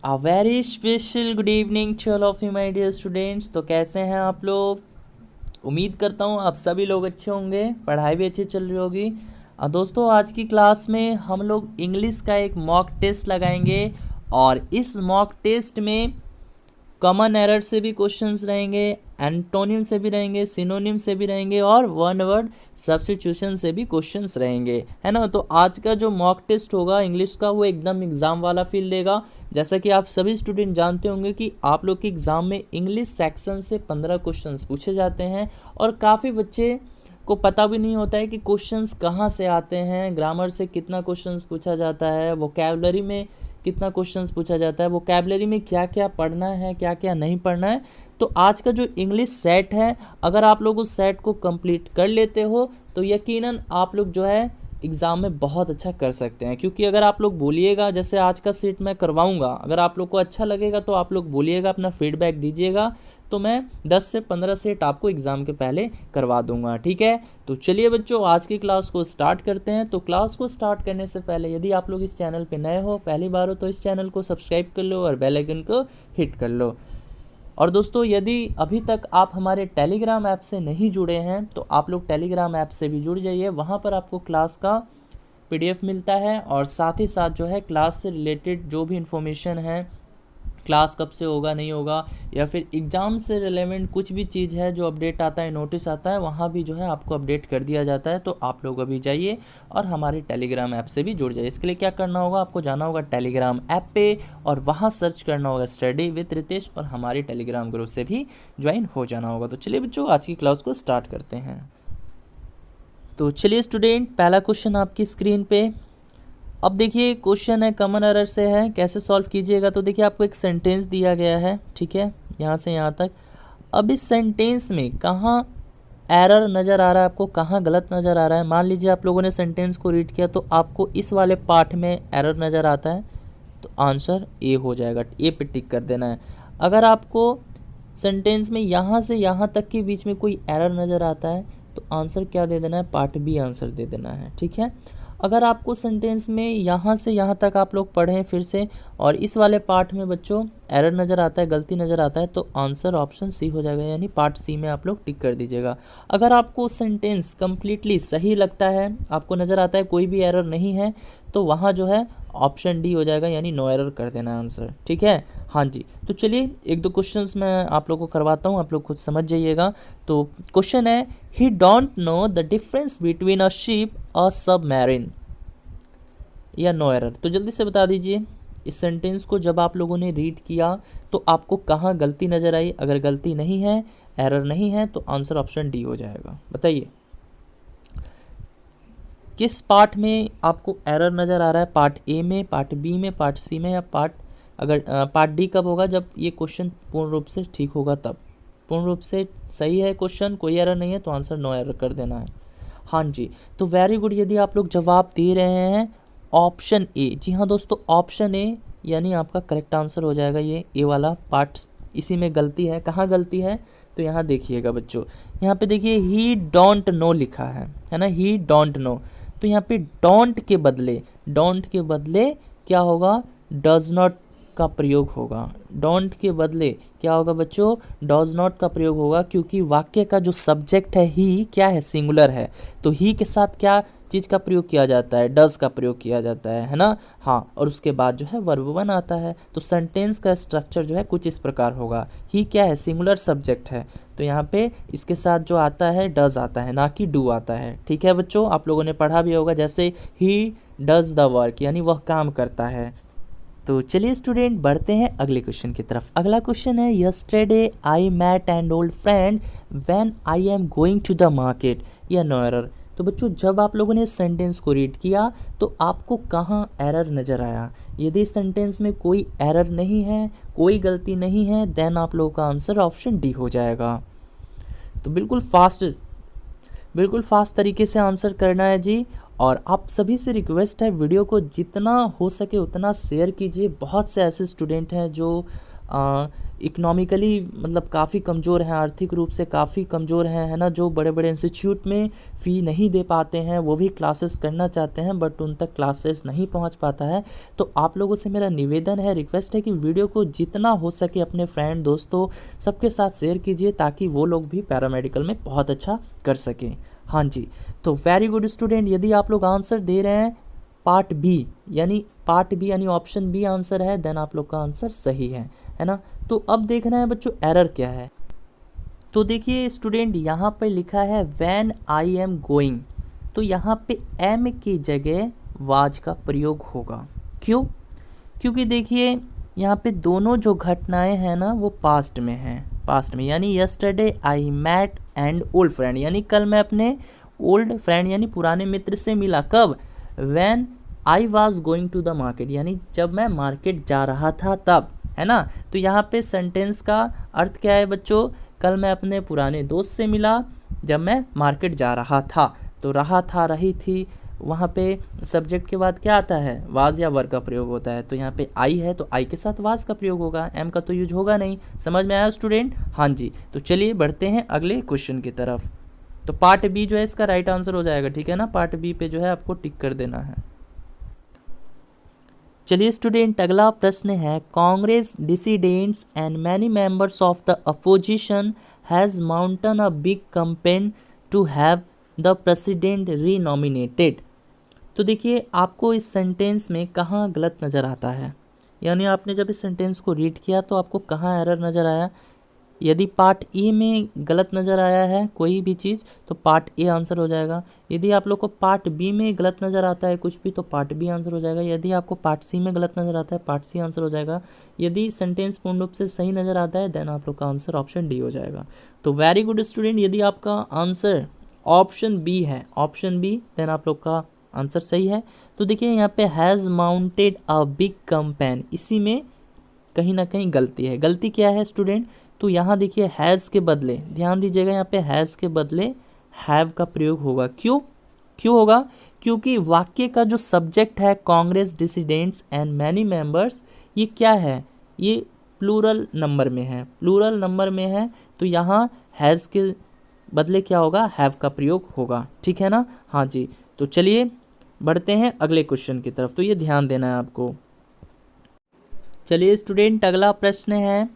A very special good evening to all of you my dear students. तो कैसे हैं आप लोग? उम्मीद करता हूँ आप सभी लोग अच्छे होंगे, पढ़ाई भी अच्छी चल रही होगी। दोस्तों, आज की क्लास में हम लोग इंग्लिश का एक मॉक टेस्ट लगाएंगे और इस मॉक टेस्ट में कॉमन एरर से भी क्वेश्चंस रहेंगे, एंटोनिम से भी रहेंगे, सिनोनिम से भी रहेंगे और वन वर्ड सब्स्टिट्यूशन से भी क्वेश्चंस रहेंगे, है ना। तो आज का जो मॉक टेस्ट होगा इंग्लिश का वो एकदम एग्ज़ाम वाला फील देगा। जैसा कि आप सभी स्टूडेंट जानते होंगे कि आप लोग के एग्ज़ाम में इंग्लिश सेक्शन से 15 क्वेश्चंस पूछे जाते हैं और काफ़ी बच्चे को पता भी नहीं होता है कि क्वेश्चंस कहाँ से आते हैं। ग्रामर से कितना क्वेश्चंस पूछा जाता है, वोकैबुलरी में कितना क्वेश्चंस पूछा जाता है, वोकैबुलरी में क्या क्या पढ़ना है, क्या क्या नहीं पढ़ना है। तो आज का जो इंग्लिश सेट है, अगर आप लोग उस सेट को कंप्लीट कर लेते हो तो यकीनन आप लोग जो है एग्ज़ाम में बहुत अच्छा कर सकते हैं। क्योंकि अगर आप लोग बोलिएगा, जैसे आज का सेट मैं करवाऊंगा, अगर आप लोग को अच्छा लगेगा तो आप लोग बोलिएगा, अपना फीडबैक दीजिएगा, तो मैं 10 से 15 सेट आपको एग्ज़ाम के पहले करवा दूंगा, ठीक है। तो चलिए बच्चों, आज की क्लास को स्टार्ट करते हैं। तो क्लास को स्टार्ट करने से पहले यदि आप लोग इस चैनल पे नए हो, पहली बार हो, तो इस चैनल को सब्सक्राइब कर लो और बेल आइकन को हिट कर लो। और दोस्तों, यदि अभी तक आप हमारे टेलीग्राम ऐप से नहीं जुड़े हैं तो आप लोग टेलीग्राम ऐप से भी जुड़ जाइए। वहाँ पर आपको क्लास का PDF मिलता है और साथ ही साथ जो है क्लास से रिलेटेड जो भी इन्फॉर्मेशन है, क्लास कब से होगा नहीं होगा, या फिर एग्ज़ाम से रिलेवेंट कुछ भी चीज़ है जो अपडेट आता है, नोटिस आता है, वहाँ भी जो है आपको अपडेट कर दिया जाता है। तो आप लोग अभी जाइए और हमारे टेलीग्राम ऐप से भी जुड़ जाइए। इसके लिए क्या करना होगा, आपको जाना होगा टेलीग्राम ऐप पे और वहाँ सर्च करना होगा स्टडी विद रितेश और हमारे टेलीग्राम ग्रुप से भी ज्वाइन हो जाना होगा। तो चलिए बच्चों, आज की क्लास को स्टार्ट करते हैं। तो चलिए स्टूडेंट, पहला क्वेश्चन आपकी स्क्रीन पे। अब देखिए क्वेश्चन है, कॉमन एरर से है, कैसे सॉल्व कीजिएगा। तो देखिए आपको एक सेंटेंस दिया गया है, ठीक है, यहाँ से यहाँ तक। अब इस सेंटेंस में कहाँ एरर नज़र आ रहा है आपको, कहाँ गलत नज़र आ रहा है। मान लीजिए आप लोगों ने सेंटेंस को रीड किया तो आपको इस वाले पार्ट में एरर नज़र आता है तो आंसर ए हो जाएगा, ए पे टिक कर देना है। अगर आपको सेंटेंस में यहाँ से यहाँ तक के बीच में कोई एरर नज़र आता है तो आंसर क्या दे देना है, पार्ट बी आंसर दे देना है, ठीक है। अगर आपको सेंटेंस में यहाँ से यहाँ तक आप लोग पढ़ें फिर से और इस वाले पार्ट में बच्चों एरर नज़र आता है, गलती नज़र आता है, तो आंसर ऑप्शन सी हो जाएगा, यानी पार्ट सी में आप लोग टिक कर दीजिएगा। अगर आपको सेंटेंस कम्प्लीटली सही लगता है, आपको नज़र आता है कोई भी एरर नहीं है, तो वहाँ जो है ऑप्शन डी हो जाएगा, यानी नो एरर कर देना है आंसर, ठीक है। हाँ जी, तो चलिए एक दो क्वेश्चंस मैं आप लोग को करवाता हूँ, आप लोग खुद समझ जाइएगा। तो क्वेश्चन है, ही don't know the difference between a ship a submarine, या नो एरर। तो जल्दी से बता दीजिए, इस सेंटेंस को जब आप लोगों ने रीड किया तो आपको कहाँ गलती नज़र आई। अगर गलती नहीं है, एरर नहीं है, तो आंसर ऑप्शन डी हो जाएगा। बताइए किस पार्ट में आपको एरर नज़र आ रहा है, पार्ट ए में, पार्ट बी में, पार्ट सी में, या अगर पार्ट डी कब होगा, जब ये क्वेश्चन पूर्ण रूप से ठीक होगा तब। पूर्ण रूप से सही है क्वेश्चन, कोई एरर नहीं है, तो आंसर नो एरर कर देना है। हाँ जी, तो वेरी गुड, यदि आप लोग जवाब दे रहे हैं ऑप्शन ए। जी हाँ दोस्तों, ऑप्शन ए यानी आपका करेक्ट आंसर हो जाएगा। ये ए वाला पार्ट, इसी में गलती है। कहाँ गलती है, तो यहाँ देखिएगा बच्चों, यहाँ पे देखिए ही डोंट नो लिखा है ना, ही डोंट नो। तो यहाँ पे डोंट के बदले क्या होगा, डज नॉट का प्रयोग होगा। डोंट के बदले क्या होगा बच्चों, डज नॉट का प्रयोग होगा, क्योंकि वाक्य का जो सब्जेक्ट है ही क्या है, सिंगुलर है। तो ही के साथ क्या चीज़ का प्रयोग किया जाता है, डज का प्रयोग किया जाता है ना। हाँ, और उसके बाद जो है वर्ब वन आता है। तो सेंटेंस का स्ट्रक्चर जो है कुछ इस प्रकार होगा। ही क्या है, सिंगुलर सब्जेक्ट है, तो यहाँ पे इसके साथ जो आता है डज आता है, ना कि डू आता है, ठीक है बच्चों। आप लोगों ने पढ़ा भी होगा, जैसे ही डज द वर्क, यानी वह काम करता है। तो चलिए स्टूडेंट, बढ़ते हैं अगले क्वेश्चन की तरफ। अगला क्वेश्चन है, yesterday I met an old friend when I am going to the market, या नो एरर। तो बच्चों, जब आप लोगों ने सेंटेंस को रीड किया तो आपको कहाँ एरर नज़र आया। यदि इस में कोई एरर नहीं है, कोई गलती नहीं है, देन आप लोगों का आंसर ऑप्शन डी हो जाएगा। तो बिल्कुल फास्ट तरीके से आंसर करना है जी। और आप सभी से रिक्वेस्ट है, वीडियो को जितना हो सके उतना शेयर कीजिए। बहुत से ऐसे स्टूडेंट हैं जो इकोनॉमिकली मतलब काफ़ी कमज़ोर हैं, आर्थिक रूप से काफ़ी कमज़ोर हैं, है ना, जो बड़े बड़े इंस्टीट्यूट में फ़ी नहीं दे पाते हैं, वो भी क्लासेस करना चाहते हैं बट उन तक क्लासेस नहीं पहुंच पाता है। तो आप लोगों से मेरा निवेदन है, रिक्वेस्ट है कि वीडियो को जितना हो सके अपने फ्रेंड दोस्तों सबके साथ शेयर कीजिए ताकि वो लोग भी पैरामेडिकल में बहुत अच्छा कर सकें। हाँ जी, तो वेरी गुड स्टूडेंट, यदि आप लोग आंसर दे रहे हैं पार्ट बी यानी ऑप्शन बी आंसर है, देन आप लोग का आंसर सही है ना। तो अब देखना है बच्चों एरर क्या है। तो देखिए स्टूडेंट, यहाँ पर लिखा है व्हेन आई एम गोइंग, तो यहाँ पे एम की जगह वाज का प्रयोग होगा। क्यों? क्योंकि देखिए यहाँ पे दोनों जो घटनाएं हैं ना वो पास्ट में हैं, पास्ट में, यानी yesterday I met and old friend, यानी कल मैं अपने ओल्ड फ्रेंड यानी पुराने मित्र से मिला। कब? When I was going to the market, यानी जब मैं मार्केट जा रहा था तब, है ना। तो यहाँ पे सेंटेंस का अर्थ क्या है बच्चों? कल मैं अपने पुराने दोस्त से मिला जब मैं मार्केट जा रहा था। तो रहा था, रही थी, वहाँ पे सब्जेक्ट के बाद क्या आता है? वाज या वर का प्रयोग होता है। तो यहाँ पे आई है तो आई के साथ वाज का प्रयोग होगा, एम का तो यूज होगा नहीं। समझ में आया स्टूडेंट? हाँ जी, तो चलिए बढ़ते हैं अगले क्वेश्चन की तरफ। तो पार्ट बी जो है इसका राइट आंसर हो जाएगा, ठीक है ना। पार्ट बी पे जो है आपको टिक कर देना है। चलिए स्टूडेंट, अगला प्रश्न है Congress dissidents and many members of the opposition has mounted a big campaign to have the president renominated. तो देखिए आपको इस सेंटेंस में कहाँ गलत नज़र आता है, यानी आपने जब इस सेंटेंस को रीड किया तो आपको कहाँ एरर नज़र आया। यदि पार्ट ए में गलत नज़र आया है कोई भी चीज़ तो पार्ट ए आंसर हो जाएगा। यदि आप लोग को पार्ट बी में गलत नज़र आता है कुछ भी तो पार्ट बी आंसर हो जाएगा। यदि आपको पार्ट सी में गलत नज़र आता है पार्ट सी आंसर हो जाएगा। यदि सेंटेंस पूर्ण रूप से सही नज़र आता है देन आप लोग का आंसर ऑप्शन डी हो जाएगा। तो वेरी गुड स्टूडेंट, यदि आपका आंसर ऑप्शन बी है, ऑप्शन बी, देन आप लोग का आंसर सही है। तो देखिए यहाँ पे has mounted a big campaign, इसी में कहीं ना कहीं गलती है। गलती क्या है स्टूडेंट? तो यहाँ देखिए हैज़ के बदले, ध्यान दीजिएगा, यहाँ पे हैज़ के बदले हैव का प्रयोग होगा। क्यों होगा? क्योंकि वाक्य का जो सब्जेक्ट है Congress dissidents and many members, ये क्या है? ये प्लूरल नंबर में है, प्लूरल नंबर में है। तो यहाँ हैज़ के बदले क्या होगा? हैव का प्रयोग होगा, ठीक है ना। हाँ जी, तो चलिए बढ़ते हैं अगले क्वेश्चन की तरफ, तो ये ध्यान देना है आपको। चलिए स्टूडेंट, अगला प्रश्न है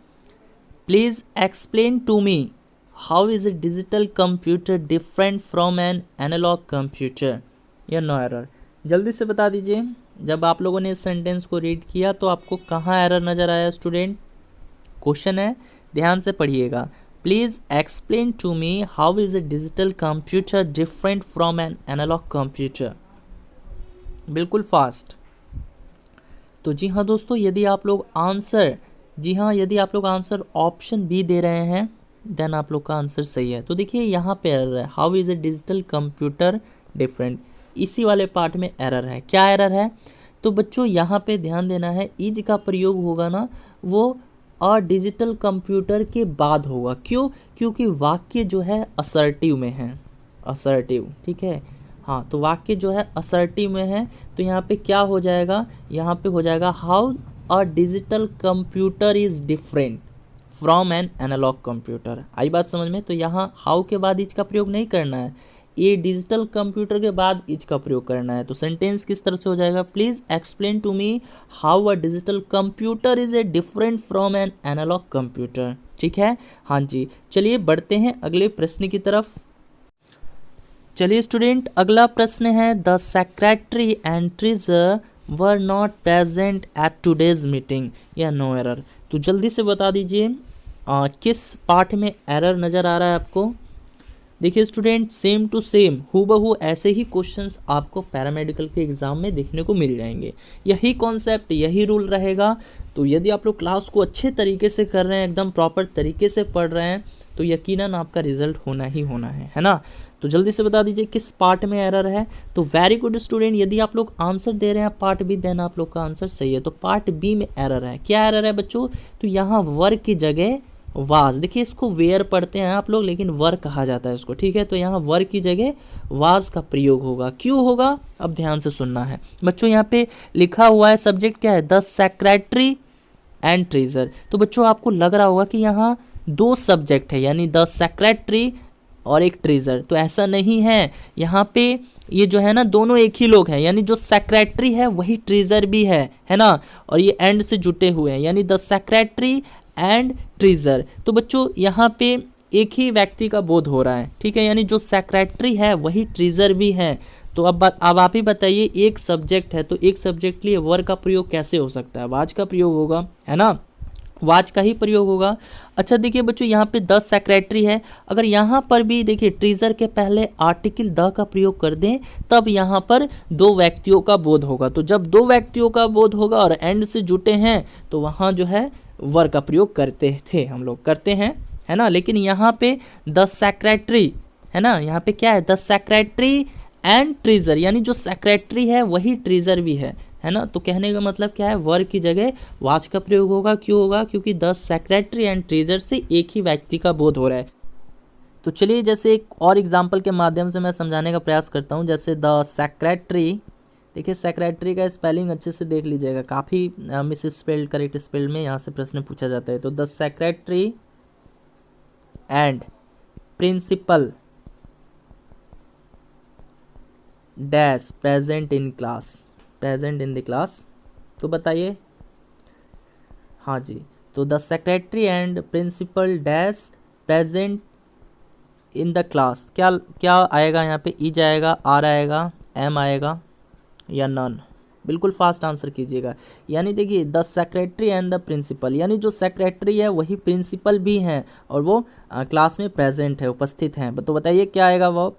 please explain to me how is a digital computer different from an analogue computer. या नो एरर, जल्दी से बता दीजिए। जब आप लोगों ने इस सेंटेंस को रीड किया तो आपको कहाँ एरर नज़र आया स्टूडेंट? क्वेश्चन है, ध्यान से पढ़िएगा। Please explain to me how is a digital computer different from an analogue computer. बिल्कुल फास्ट। तो जी हाँ दोस्तों, यदि आप लोग आंसर ऑप्शन बी दे रहे हैं देन आप लोग का आंसर सही है। तो देखिए यहाँ पे एरर है, how is a digital computer different, इसी वाले पार्ट में एरर है। क्या एरर है? तो बच्चों यहाँ पे ध्यान देना है, इज का प्रयोग होगा ना वो अ डिजिटल कंप्यूटर के बाद होगा। क्यों? क्योंकि वाक्य जो है असर्टिव में है, असर्टिव, ठीक है। हाँ, तो वाक्य जो है असर्टिव में है तो यहाँ पे क्या हो जाएगा? यहाँ पे हो जाएगा how a digital computer is different from an analogue computer. आई बात समझ में? तो यहाँ हाउ के बाद इज का प्रयोग नहीं करना है, ये डिजिटल कंप्यूटर के बाद इज का प्रयोग करना है। तो सेंटेंस किस तरह से हो जाएगा? Please explain to me how a digital computer is a different from an analogue computer, ठीक है। हाँ जी, चलिए बढ़ते हैं अगले प्रश्न की तरफ। चलिए स्टूडेंट, अगला प्रश्न है the secretary and treasurer were not present at today's meeting. या नो एरर, तो जल्दी से बता दीजिए किस पार्ट में एरर नज़र आ रहा है आपको। देखिए स्टूडेंट, सेम टू सेम हूबहू ऐसे ही क्वेश्चंस आपको पैरामेडिकल के एग्ज़ाम में देखने को मिल जाएंगे। यही कॉन्सेप्ट, यही रूल रहेगा। तो यदि आप लोग क्लास को अच्छे तरीके से कर रहे हैं, एकदम प्रॉपर तरीके से पढ़ रहे हैं तो यकीनन आपका रिजल्ट होना ही होना है ना। तो जल्दी से बता दीजिए किस पार्ट में एरर है। तो वेरी गुड स्टूडेंट, यदि आप लोग आंसर दे रहे हैं पार्ट बी देन आप लोग का आंसर सही है। तो पार्ट बी में एरर है। क्या एरर है बच्चों? तो यहाँ वर की जगह वाज, देखिए इसको वेयर पढ़ते हैं आप लोग लेकिन वर कहा जाता है इसको, ठीक है। तो यहाँ वर की जगह वाज का प्रयोग होगा। क्यों होगा? अब ध्यान से सुनना है बच्चों। यहाँ पे लिखा हुआ है सब्जेक्ट क्या है? The secretary and treasure. तो बच्चों आपको लग रहा होगा कि यहाँ दो सब्जेक्ट है, यानी द सेक्रेटरी और एक ट्रेजर। तो ऐसा नहीं है, यहाँ पे ये जो है ना दोनों एक ही लोग हैं, यानी जो सेक्रेटरी है वही ट्रेजर भी है ना, और ये एंड से जुटे हुए हैं, यानी द सेक्रेटरी एंड ट्रेजर। तो बच्चों यहाँ पे एक ही व्यक्ति का बोध हो रहा है, ठीक है, यानी जो सेक्रेटरी है वही ट्रेजर भी है। तो अब आप ही बताइए, एक सब्जेक्ट है तो एक सब्जेक्ट के लिए वर का प्रयोग कैसे हो सकता है? वाज का प्रयोग होगा, है ना, वाच का ही प्रयोग होगा। अच्छा देखिए बच्चों, यहाँ पे 10 सेक्रेटरी है, अगर यहाँ पर भी देखिए ट्रेजर के पहले आर्टिकल द का प्रयोग कर दें तब यहाँ पर दो व्यक्तियों का बोध होगा। तो जब दो व्यक्तियों का बोध होगा और एंड से जुटे हैं तो वहाँ जो है वर का प्रयोग करते थे, हम लोग करते हैं, है ना। लेकिन यहाँ पे 10 सेक्रेटरी है ना, यहाँ पे क्या है, 10 सेक्रेटरी एंड ट्रेजर, यानी जो सेक्रेटरी है वही ट्रेजर भी है ना। तो कहने का मतलब क्या है, वर की जगह वाच का प्रयोग होगा। क्यों होगा? क्योंकि 10 सेक्रेटरी एंड ट्रेजर से एक ही व्यक्ति का बोध हो रहा है। तो चलिए जैसे एक और एग्जांपल के माध्यम से मैं समझाने का प्रयास करता हूं। जैसे द सेक्रेटरी, देखिए सेक्रेटरी का स्पेलिंग अच्छे से देख लीजिएगा, काफ़ी मिस स्पेल्ड करेक्ट स्पेल्ड में यहाँ से प्रश्न पूछा जाता है। तो the secretary and principal dash present in class, present in the class. तो बताइए, हाँ जी, तो the secretary and principal dash present in the class, क्या क्या आएगा यहाँ पे? इज आएगा, आर आएगा, एम आएगा या नन? बिल्कुल फास्ट आंसर कीजिएगा। यानी देखिए the secretary and the principal, यानी जो सेक्रेटरी है वही प्रिंसिपल भी हैं और वो क्लास में प्रेजेंट है, उपस्थित हैं। तो बताइए क्या आएगा वो?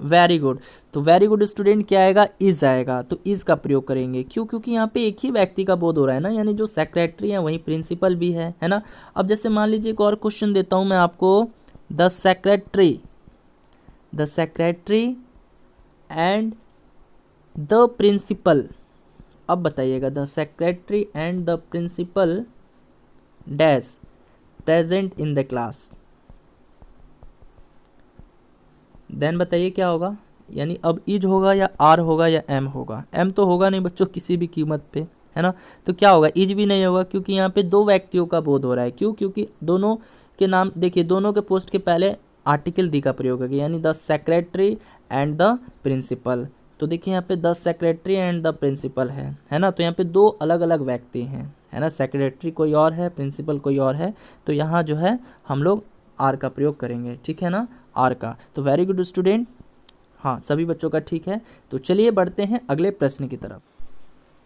Very good. तो वेरी गुड स्टूडेंट, क्या आएगा? इज आएगा। तो इज का प्रयोग करेंगे, क्यों? क्योंकि यहाँ पे एक ही व्यक्ति का बोध हो रहा है ना, यानी जो सेक्रेटरी है वही प्रिंसिपल भी है ना। अब जैसे मान लीजिए एक और क्वेश्चन देता हूँ मैं आपको, the secretary and the principal. अब बताइएगा, the secretary and the principal dash present in the class, then बताइए क्या होगा? यानी अब इज होगा या आर होगा या एम होगा? एम तो होगा नहीं बच्चों किसी भी कीमत पे, है ना। तो क्या होगा? इज भी नहीं होगा, क्योंकि यहाँ पे दो व्यक्तियों का बोध हो रहा है। क्यों? क्योंकि दोनों के नाम देखिए, दोनों के पोस्ट के पहले आर्टिकल दी का प्रयोग है, यानी the secretary and the principal. तो देखिए यहाँ पे the secretary and the principal है ना। तो यहाँ पे दो अलग अलग व्यक्ति हैं, है ना, सेक्रेटरी कोई और है, प्रिंसिपल कोई और है। तो यहाँ जो है हम लोग आर का प्रयोग करेंगे, ठीक है ना, आर का। तो वेरी गुड स्टूडेंट, हाँ सभी बच्चों का ठीक है। तो चलिए बढ़ते हैं अगले प्रश्न की तरफ।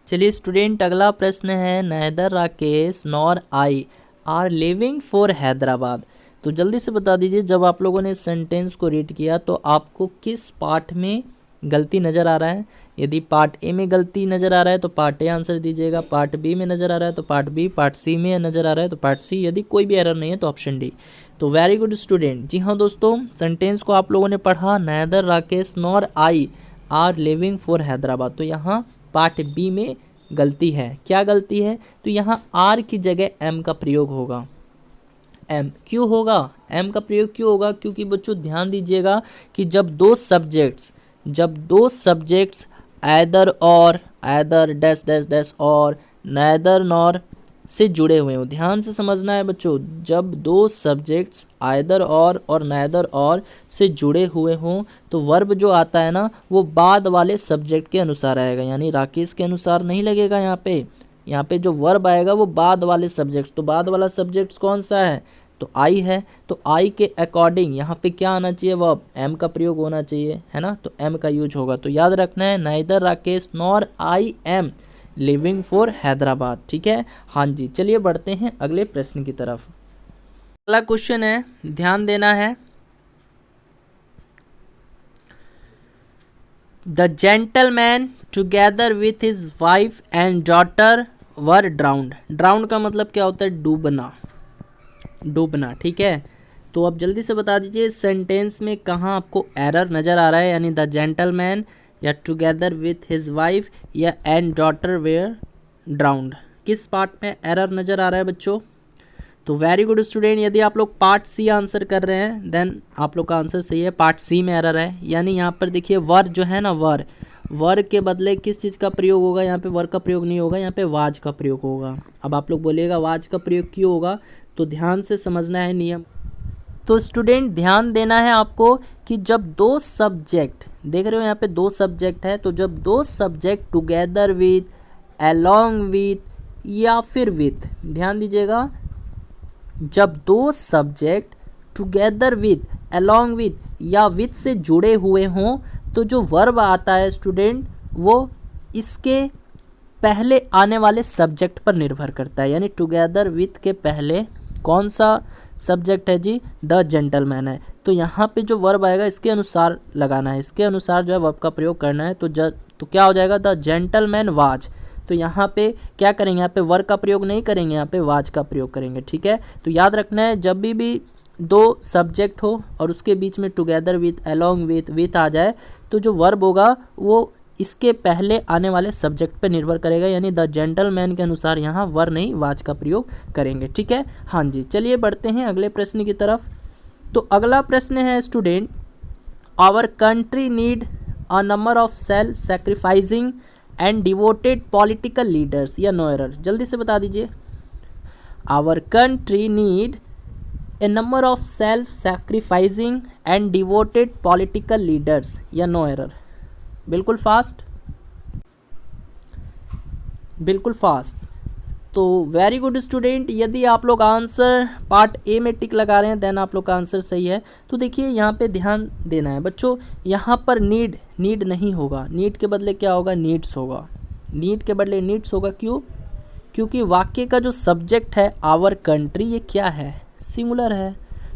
चलिए स्टूडेंट, अगला प्रश्न है, neither Rakesh nor I are living for Hyderabad. तो जल्दी से बता दीजिए, जब आप लोगों ने सेंटेंस को रीड किया तो आपको किस पार्ट में गलती नज़र आ रहा है? यदि पार्ट ए में गलती नज़र आ रहा है तो पार्ट ए आंसर दीजिएगा, पार्ट बी में नज़र आ रहा है तो पार्ट बी, पार्ट सी में नज़र आ रहा है तो पार्ट सी, यदि कोई भी एरर नहीं है तो ऑप्शन डी। तो वेरी गुड स्टूडेंट, जी हाँ दोस्तों, सेंटेंस को आप लोगों ने पढ़ा, neither Rakesh nor I are living for Hyderabad. तो यहाँ पार्ट बी में गलती है। क्या गलती है? तो यहाँ आर की जगह एम का प्रयोग होगा। एम क्यों होगा? एम का प्रयोग क्यों होगा? क्योंकि बच्चों ध्यान दीजिएगा कि जब दो सब्जेक्ट्स ऐदर और, ऐदर डैश डैश डैश और, नेदर नॉर से जुड़े हुए हों, ध्यान से समझना है बच्चों, जब दो सब्जेक्ट्स आइदर और नेदर और से जुड़े हुए हों तो वर्ब जो आता है ना वो बाद वाले सब्जेक्ट के अनुसार आएगा, यानी राकेश के अनुसार नहीं लगेगा। यहाँ पे जो वर्ब आएगा वो बाद वाले सब्जेक्ट, तो बाद वाला सब्जेक्ट कौन सा है? तो आई है। तो आई के अकॉर्डिंग यहाँ पे क्या आना चाहिए? वर्ब, एम का प्रयोग होना चाहिए, है ना। तो एम का यूज होगा। तो याद रखना है, neither Rakesh nor I am living for Hyderabad, ठीक है। हाँ जी, चलिए बढ़ते हैं अगले प्रश्न की तरफ। अगला क्वेश्चन है, ध्यान देना है, the gentleman together with his wife and daughter were drowned. Drowned का मतलब क्या होता है? डूबना, ठीक है। तो अब जल्दी से बता दीजिए सेंटेंस में कहाँ आपको एरर नज़र आ रहा है, यानी द जेंटलमैन या टुगेदर विथ हिज वाइफ या एंड डॉटर वेयर ड्राउंड, किस पार्ट में एरर नज़र आ रहा है बच्चों? तो वेरी गुड स्टूडेंट, यदि आप लोग पार्ट सी आंसर कर रहे हैं देन आप लोग का आंसर सही है, पार्ट सी में एरर है। यानी यहाँ पर देखिए वर जो है ना, वर के बदले किस चीज़ का प्रयोग होगा, यहाँ पे वर का प्रयोग नहीं होगा, यहाँ पे वाज का प्रयोग होगा। अब आप लोग बोलिएगा वाज का प्रयोग क्यों होगा, तो ध्यान से समझना है नियम। तो स्टूडेंट ध्यान देना है आपको कि जब दो सब्जेक्ट, देख रहे हो यहाँ पे दो सब्जेक्ट है, तो जब दो subject together with, along with या फिर विथ, ध्यान दीजिएगा, जब दो subject together with, along with या विथ से जुड़े हुए हों तो जो वर्ब आता है स्टूडेंट वो इसके पहले आने वाले सब्जेक्ट पर निर्भर करता है। यानी टुगेदर विथ के पहले कौन सा सब्जेक्ट है जी, द जेंटलमैन है, तो यहाँ पे जो वर्ब आएगा इसके अनुसार लगाना है, इसके अनुसार जो है वर्ब का प्रयोग करना है। तो क्या हो जाएगा, द जेंटलमैन वाज। तो यहाँ पे क्या करेंगे, यहाँ पे वर्ब का प्रयोग नहीं करेंगे, यहाँ पे वाज का प्रयोग करेंगे, ठीक है। तो याद रखना है जब भी दो सब्जेक्ट हो और उसके बीच में टुगेदर विथ, अलोंग विथ आ जाए तो जो वर्ब होगा वो इसके पहले आने वाले सब्जेक्ट पे निर्भर करेगा, यानी द जेंटलमैन के अनुसार यहाँ वर नहीं वाज का प्रयोग करेंगे, ठीक है। हाँ जी, चलिए बढ़ते हैं अगले प्रश्न की तरफ। तो अगला प्रश्न है student, our country need a number of self sacrificing and devoted political leaders, या नो एरर, जल्दी से बता दीजिए। Our country need a number of self sacrificing and devoted political leaders, या नो एरर। बिल्कुल फास्ट, बिल्कुल फास्ट। तो very good student, यदि आप लोग आंसर पार्ट ए में टिक लगा रहे हैं देन आप लोग का आंसर सही है। तो देखिए यहाँ पे ध्यान देना है बच्चों, यहाँ पर नीड नहीं होगा, नीड के बदले क्या होगा, नीड्स होगा, नीड के बदले नीड्स होगा। क्यों, क्योंकि वाक्य का जो सब्जेक्ट है आवर कंट्री ये क्या है, सिंगुलर है।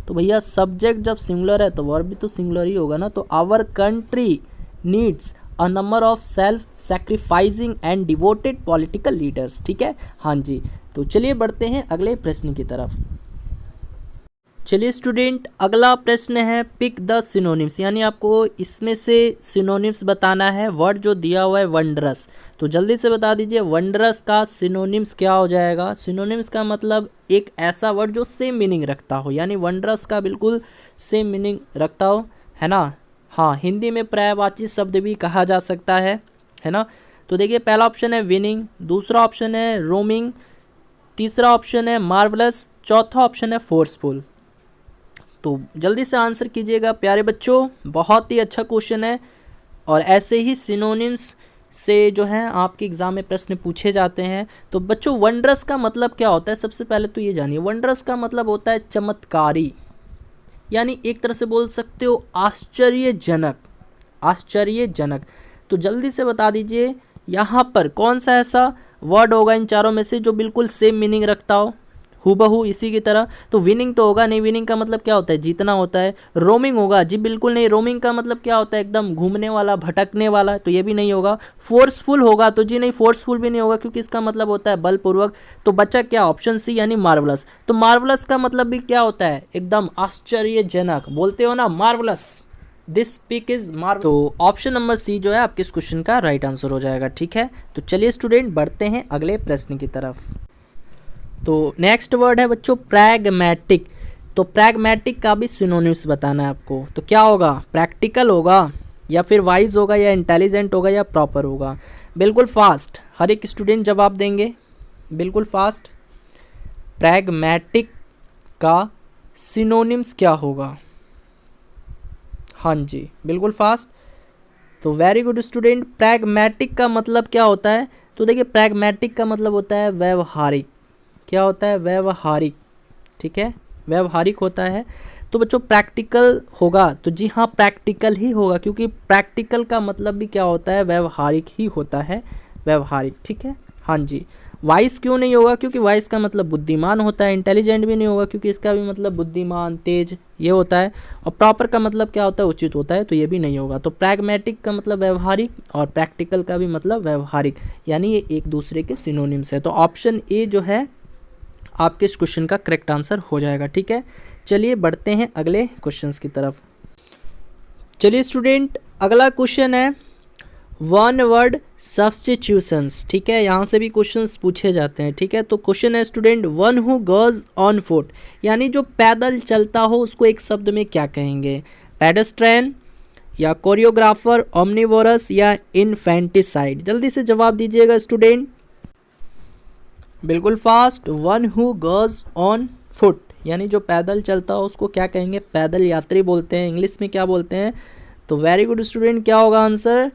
तो भैया सब्जेक्ट जब सिंगुलर है तो वर्ब भी तो सिंगुलर ही होगा ना। तो our country needs a number of self sacrificing and devoted political leaders, ठीक है। हाँ जी, तो चलिए बढ़ते हैं अगले प्रश्न की तरफ। चलिए स्टूडेंट, अगला प्रश्न है पिक द सिनोनिम्स, यानी आपको इसमें से सिनोनिम्स बताना है। वर्ड जो दिया हुआ है वंडरस, तो जल्दी से बता दीजिए वंडरस का सिनोनिम्स क्या हो जाएगा। सिनोनिम्स का मतलब एक ऐसा वर्ड जो सेम मीनिंग रखता हो, यानी वंडरस का बिल्कुल सेम मीनिंग रखता हो, है ना। हाँ, हिंदी में पर्यायवाची शब्द भी कहा जा सकता है ना। तो देखिए पहला ऑप्शन है विनिंग, दूसरा ऑप्शन है रोमिंग, तीसरा ऑप्शन है मार्वलस, चौथा ऑप्शन है फोर्सफुल। तो जल्दी से आंसर कीजिएगा प्यारे बच्चों, बहुत ही अच्छा क्वेश्चन है और ऐसे ही सिनोनिम्स से जो है आपके एग्जाम में प्रश्न पूछे जाते हैं। तो बच्चों वंडरस का मतलब क्या होता है, सबसे पहले तो ये जानिए। वंडरस का मतलब होता है चमत्कारी, यानी एक तरह से बोल सकते हो आश्चर्यजनक, आश्चर्यजनक। तो जल्दी से बता दीजिए यहाँ पर कौन सा ऐसा वर्ड होगा इन चारों में से जो बिल्कुल सेम मीनिंग रखता हो, हूबहू इसी की तरह। तो विनिंग तो होगा नहीं, विनिंग का मतलब क्या होता है, जीतना होता है। रोमिंग होगा जी, बिल्कुल नहीं, रोमिंग का मतलब क्या होता है, एकदम घूमने वाला, भटकने वाला, तो ये भी नहीं होगा। फोर्सफुल होगा तो जी नहीं, फोर्सफुल भी नहीं होगा क्योंकि इसका मतलब होता है बलपूर्वक। तो बचा क्या, ऑप्शन सी यानी मार्वलस। तो मार्वलस का मतलब भी क्या होता है, एकदम आश्चर्यजनक, बोलते हो ना marvellous, this pick is marvellous. तो ऑप्शन नंबर सी जो है आपके इस क्वेश्चन का राइट आंसर हो जाएगा, ठीक है। तो चलिए स्टूडेंट बढ़ते हैं अगले प्रश्न की तरफ। तो नेक्स्ट वर्ड है बच्चों प्रैग्मैटिक। तो प्रैग्मैटिक का भी सिनोनिम्स बताना है आपको। तो क्या होगा, प्रैक्टिकल होगा या फिर वाइज होगा या इंटेलिजेंट होगा या प्रॉपर होगा। बिल्कुल फास्ट, हर एक स्टूडेंट जवाब देंगे, बिल्कुल फास्ट। प्रैग्मैटिक का सिनोनिम्स क्या होगा, हाँ जी बिल्कुल फास्ट। तो वेरी गुड स्टूडेंट, प्रैग्मैटिक का मतलब क्या होता है। तो देखिए प्रैग्मैटिक का मतलब होता है व्यवहारिक, क्या होता है, व्यवहारिक, ठीक है, व्यवहारिक होता है। तो बच्चों प्रैक्टिकल होगा तो जी हाँ प्रैक्टिकल ही होगा, क्योंकि प्रैक्टिकल का मतलब भी क्या होता है, व्यवहारिक ही होता है, व्यवहारिक, ठीक है। हाँ जी, वाइस क्यों नहीं होगा, क्योंकि वाइस का मतलब बुद्धिमान होता है। इंटेलिजेंट भी नहीं होगा क्योंकि इसका भी मतलब बुद्धिमान, तेज ये होता है। और प्रॉपर का मतलब क्या होता है, उचित होता है, तो ये भी नहीं होगा। तो प्रैग्मैटिक का मतलब व्यवहारिक और प्रैक्टिकल का भी मतलब व्यवहारिक, यानी ये एक दूसरे के सिनोनिम्स है। तो ऑप्शन ए जो है आपके इस क्वेश्चन का करेक्ट आंसर हो जाएगा, ठीक है। चलिए बढ़ते हैं अगले क्वेश्चंस की तरफ। चलिए स्टूडेंट अगला क्वेश्चन है वन वर्ड सब्स्टिट्यूशंस, ठीक है। यहाँ से भी क्वेश्चंस पूछे जाते हैं, ठीक है। तो क्वेश्चन है student one who goes on foot, यानी जो पैदल चलता हो उसको एक शब्द में क्या कहेंगे, पेडेस्ट्रियन या कोरियोग्राफर, ओमनिवोरस या इन्फेंटिसाइड? जल्दी से जवाब दीजिएगा स्टूडेंट। बिल्कुल fast. One who goes on foot, यानी जो पैदल चलता हो उसको क्या कहेंगे? पैदल यात्री बोलते हैं। इंग्लिश में क्या बोलते हैं? तो वेरी गुड स्टूडेंट, क्या होगा आंसर?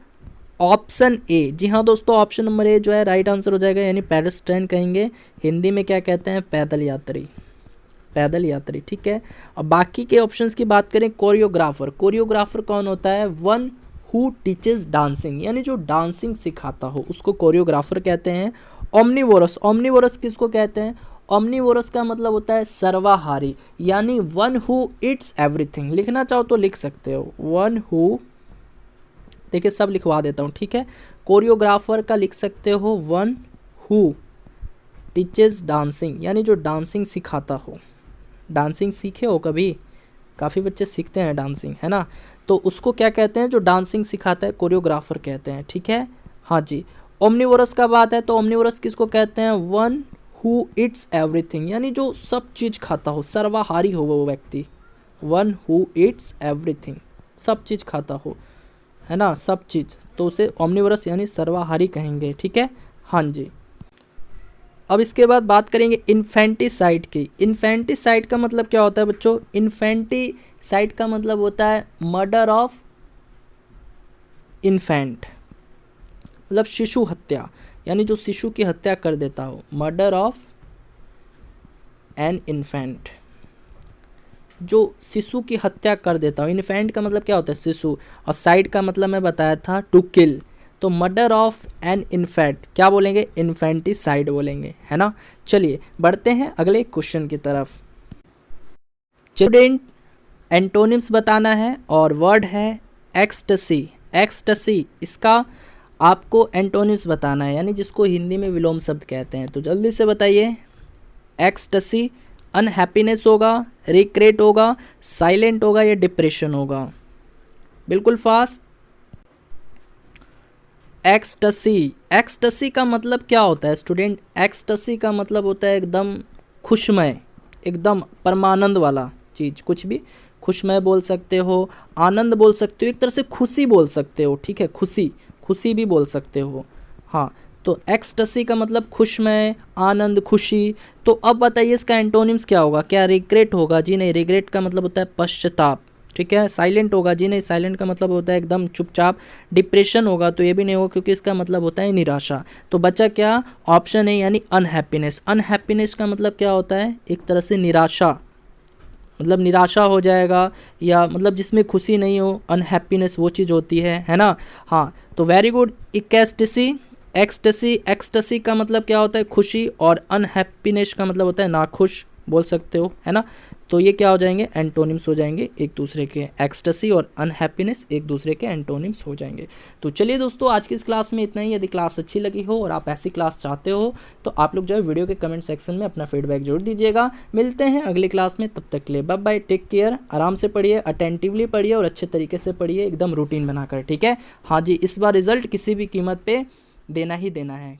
Option A. जी हाँ दोस्तों, ऑप्शन नंबर ए जो है राइट आंसर हो जाएगा, यानी पेडेस्ट्रियन कहेंगे। हिंदी में क्या कहते हैं? पैदल यात्री, पैदल यात्री। ठीक है। अब बाकी के ऑप्शंस की बात करें, कोरियोग्राफर। कोरियोग्राफर कौन होता है? वन हु टीचेस डांसिंग, यानी जो डांसिंग सिखाता हो उसको कोरियोग्राफर कहते हैं। ओमनिवोरस, ओमनिवोरस किसको कहते हैं? ओमनिवोरस का मतलब होता है सर्वाहारी, यानी वन हु इट्स एवरीथिंग। लिखना चाहो तो लिख सकते हो, वन हु, देखिए सब लिखवा देता हूँ, ठीक है। कोरियोग्राफर का लिख सकते हो वन हु टीचेस डांसिंग, यानी जो डांसिंग सिखाता हो। डांसिंग सीखे हो कभी? काफ़ी बच्चे सीखते हैं डांसिंग, है ना। तो उसको क्या कहते हैं? जो डांसिंग सिखाता है कोरियोग्राफर कहते हैं, ठीक है। हाँ जी। ओमनिवोरस का बात है तो ओमनिवोरस किसको कहते हैं? वन हु इट्स एवरीथिंग, यानी जो सब चीज़ खाता हो, सर्वाहारी हो वो व्यक्ति। वन हु इट्स एवरीथिंग, सब चीज़ खाता हो, है ना, सब चीज़, तो उसे ओमनिवोरस यानी सर्वाहारी कहेंगे, ठीक है। हाँ जी। अब इसके बाद बात करेंगे इन्फेंटिसाइड की। इन्फेंटिसाइड का मतलब क्या होता है बच्चों? इन्फेंटिसाइड का मतलब होता है मर्डर ऑफ इन्फेंट, मतलब शिशु हत्या, यानी जो शिशु की हत्या कर देता हो। मर्डर ऑफ एन इन्फेंट, जो शिशु की हत्या कर देता हो। इन्फेंट का मतलब क्या होता है? शिशु। और साइड का मतलब मैं बताया था टू किल। तो मर्डर ऑफ एन इन्फेंट क्या बोलेंगे? इन्फेंटिसाइड बोलेंगे, है ना। चलिए बढ़ते हैं अगले क्वेश्चन की तरफ। स्टूडेंट एंटोनिम्स बताना है और वर्ड है एक्सटसी। एक्सटसी, इसका आपको एंटोनिम्स बताना है, यानी जिसको हिंदी में विलोम शब्द कहते हैं। तो जल्दी से बताइए। एक्सटसी, अनहैप्पीनेस होगा, रिग्रेट होगा, साइलेंट होगा या डिप्रेशन होगा? बिल्कुल फास्ट। एक्सटसी, एक्सटसी का मतलब क्या होता है स्टूडेंट? एक्सटसी का मतलब होता है एकदम खुशमय, एकदम परमानंद वाला चीज़। कुछ भी खुशमय बोल सकते हो, आनंद बोल सकते हो, एक तरह से खुशी बोल सकते हो, ठीक है। खुशी, खुशी भी बोल सकते हो। हाँ, तो एक्सटसी का मतलब खुशमय, आनंद, खुशी। तो अब बताइए इसका एंटोनिम्स क्या होगा? क्या रिग्रेट होगा? जी नहीं, रिग्रेट का मतलब होता है पश्चाताप, ठीक है। साइलेंट होगा? जी नहीं, साइलेंट का मतलब होता है एकदम चुपचाप। डिप्रेशन होगा? तो ये भी नहीं होगा, क्योंकि इसका मतलब होता है निराशा। तो बचा क्या? ऑप्शन है, यानी अनहैप्पीनेस। अनहैप्पीनेस का मतलब क्या होता है? एक तरह से निराशा, मतलब निराशा हो जाएगा, या मतलब जिसमें खुशी नहीं हो, अनहैप्पीनेस वो चीज़ होती है ना। हाँ, तो very good. Ecstasy, ecstasy, ecstasy का मतलब क्या होता है? खुशी, और अनहैप्पीनेस का मतलब होता है नाखुश बोल सकते हो, है ना। तो ये क्या हो जाएंगे? एंटोनिम्स हो जाएंगे एक दूसरे के। एक्सटेसी और अनहैप्पीनेस एक दूसरे के एंटोनिम्स हो जाएंगे। तो चलिए दोस्तों, आज की इस क्लास में इतना ही। यदि क्लास अच्छी लगी हो और आप ऐसी क्लास चाहते हो तो आप लोग जो है वीडियो के कमेंट सेक्शन में अपना फीडबैक जरूर दीजिएगा। मिलते हैं अगली क्लास में, तब तक के लिए बाय बाय, टेक केयर। आराम से पढ़िए, अटेंटिवली पढ़िए और अच्छे तरीके से पढ़िए, एकदम रूटीन बनाकर, ठीक है। हाँ जी, इस बार रिजल्ट किसी भी कीमत पर देना ही देना है।